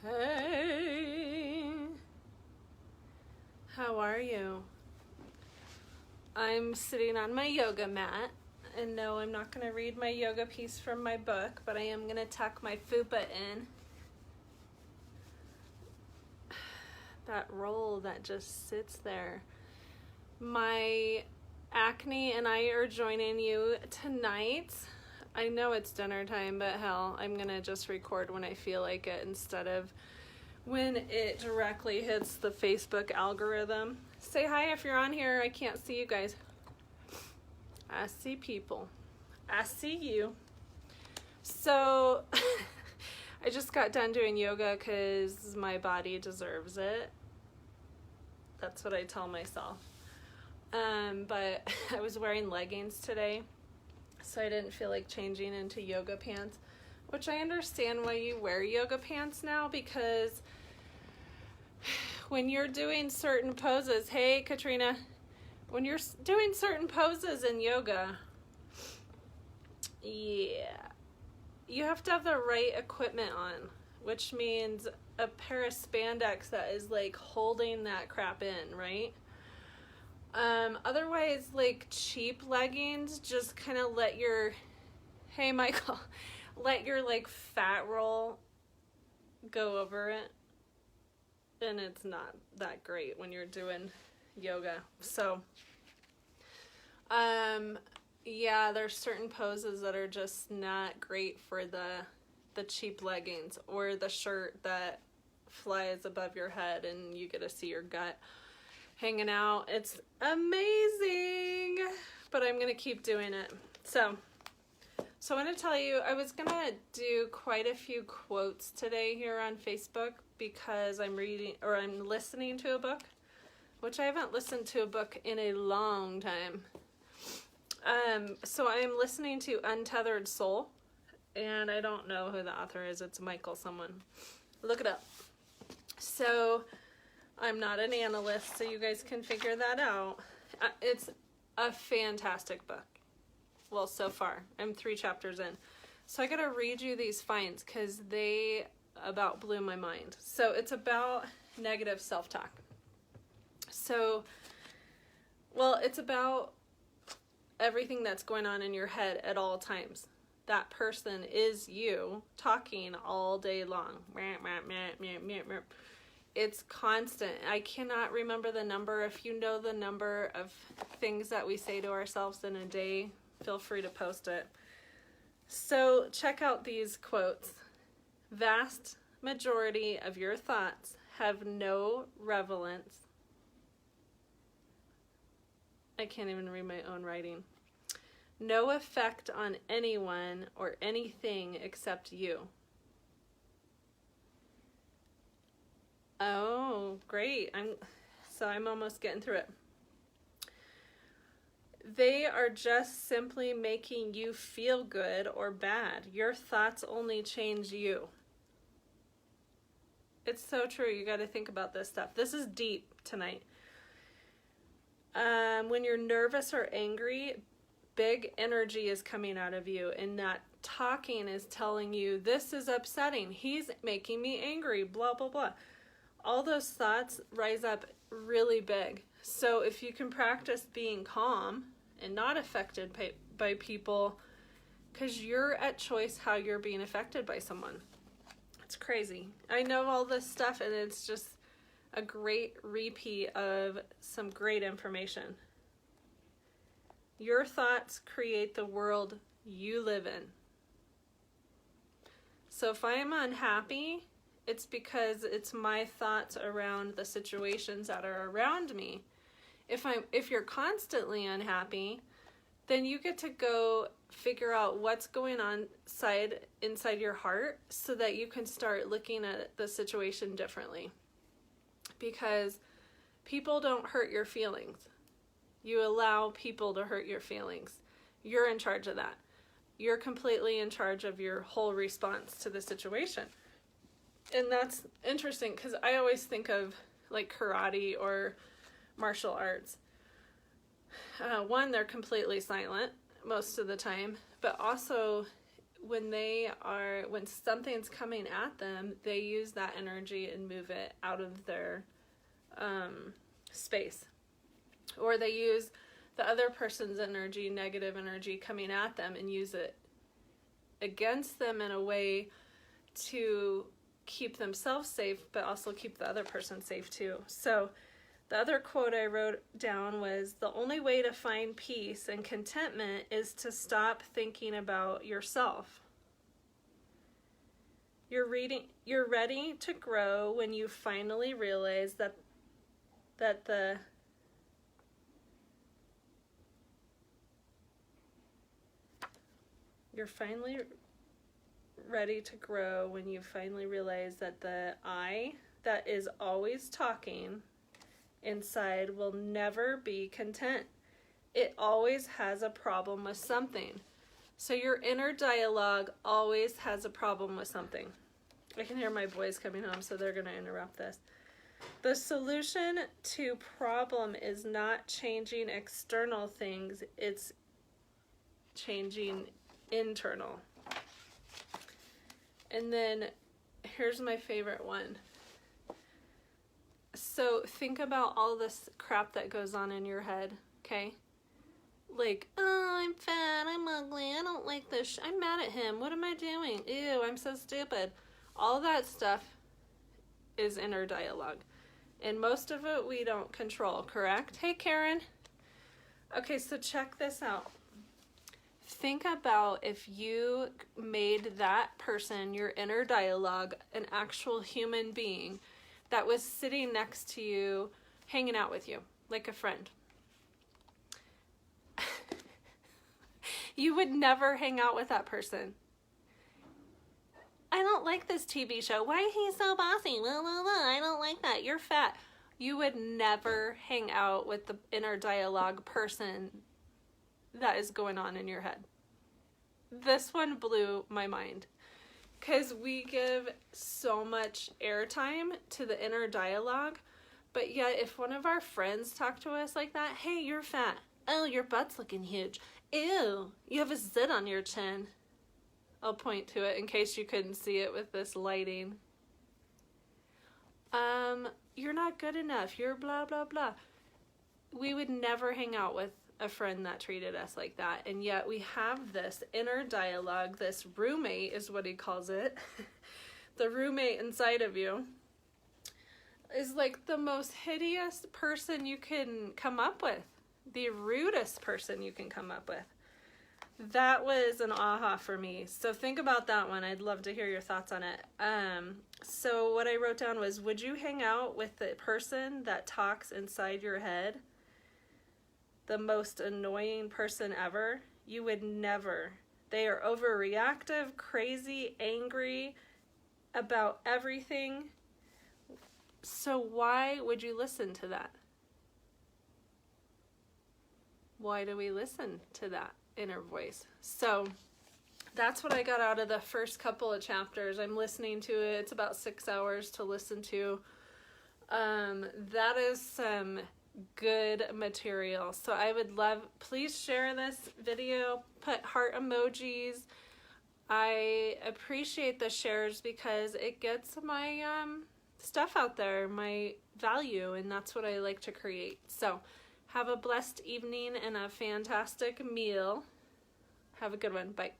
Hey, how are you? I'm sitting on my yoga mat, and no, I'm not going to read my yoga piece from my book, but I am going to tuck my fupa in. That roll that just sits there. My acne and I are joining you tonight. I know it's dinner time, but hell, I'm going to just record when I feel like it instead of when it directly hits the Facebook algorithm. Say hi if you're on here. I can't see you guys. I see people. I see you. So I just got done doing yoga because my body deserves it. That's what I tell myself. But I was wearing leggings today, so I didn't feel like changing into yoga pants, which I understand why you wear yoga pants now, because when you're doing certain poses, hey Katrina, when you're doing certain poses in yoga, yeah, you have to have the right equipment on, which means a pair of spandex that is like holding that crap in, right? Otherwise, like cheap leggings just kind of let your, hey Michael, let your like fat roll go over it, and it's not that great when you're doing yoga. So yeah, there's certain poses that are just not great for the cheap leggings or the shirt that flies above your head and you get to see your gut hanging out. It's amazing, but I'm gonna keep doing it. So I want to tell you, I was gonna do quite a few quotes today here on Facebook because I'm listening to a book, which I haven't listened to a book in a long time. So I'm listening to Untethered Soul, and I don't know who the author is. It's Michael someone. Look it up. So I'm not an analyst, so you guys can figure that out. It's a fantastic book. Well, so far. I'm 3 chapters in. So I gotta read you these finds because they about blew my mind. So it's about negative self-talk. So, well, it's about everything that's going on in your head at all times. That person is you talking all day long. It's constant. I cannot remember the number. If you know the number of things that we say to ourselves in a day, feel free to post it. So check out these quotes. Vast majority of your thoughts have no relevance. I can't even read my own writing. No effect on anyone or anything except you. Oh, great. I'm almost getting through it. They are just simply making you feel good or bad. Your thoughts only change you. It's so true. You got to think about this stuff. This is deep tonight. When you're nervous or angry, big energy is coming out of you, and that talking is telling you, this is upsetting. He's making me angry, blah, blah, blah. All those thoughts rise up really big. So if you can practice being calm and not affected by people, because you're at choice how you're being affected by someone. It's crazy. I know all this stuff, and it's just a great repeat of some great information. Your thoughts create the world you live in. So if I'm unhappy, it's because it's my thoughts around the situations that are around me. If you're constantly unhappy, then you get to go figure out what's going on inside your heart so that you can start looking at the situation differently. Because people don't hurt your feelings. You allow people to hurt your feelings. You're in charge of that. You're completely in charge of your whole response to the situation. And that's interesting because I always think of like karate or martial arts. One, they're completely silent most of the time, but also when something's coming at them, they use that energy and move it out of their space. Or they use the other person's energy, negative energy coming at them, and use it against them in a way to keep themselves safe, but also keep the other person safe too. So the other quote I wrote down was, the only way to find peace and contentment is to stop thinking about yourself. You're ready to grow when you finally realize that you're finally ready to grow when you finally realize that the I that is always talking inside will never be content. It always has a problem with something. So your inner dialogue always has a problem with something. I can hear my boys coming home, so they're going to interrupt this. The solution to problem is not changing external things, it's changing internal. And then here's my favorite one. So think about all this crap that goes on in your head, okay? Like, oh, I'm fat, I'm ugly, I don't like this, I'm mad at him, what am I doing? Ew, I'm so stupid. All that stuff is inner dialogue. And most of it we don't control, correct? Hey, Karen. Okay, so check this out. Think about if you made that person, your inner dialogue, an actual human being that was sitting next to you, hanging out with you, like a friend. You would never hang out with that person. I don't like this TV show. Why is he so bossy? Blah, blah, blah. I don't like that. You're fat. You would never hang out with the inner dialogue person that is going on in your head. This one blew my mind because we give so much airtime to the inner dialogue, but yet if one of our friends talk to us like that, hey, you're fat. Oh, your butt's looking huge. Ew, you have a zit on your chin. I'll point to it in case you couldn't see it with this lighting. You're not good enough. You're blah, blah, blah. We would never hang out with a friend that treated us like that. And yet we have this inner dialogue, this roommate is what he calls it. The roommate inside of you is like the most hideous person you can come up with. The rudest person you can come up with. That was an aha for me. So think about that one. I'd love to hear your thoughts on it. So what I wrote down was, would you hang out with the person that talks inside your head? The most annoying person ever? You would never. They are overreactive, crazy, angry about everything. So why would you listen to that? Why do we listen to that inner voice? So that's what I got out of the first couple of chapters. I'm listening to it. It's about 6 hours to listen to. That is some good material. So I would love, please share this video, put heart emojis. I appreciate the shares because it gets my stuff out there, my value, and that's what I like to create. So have a blessed evening and a fantastic meal. Have a good one. Bye.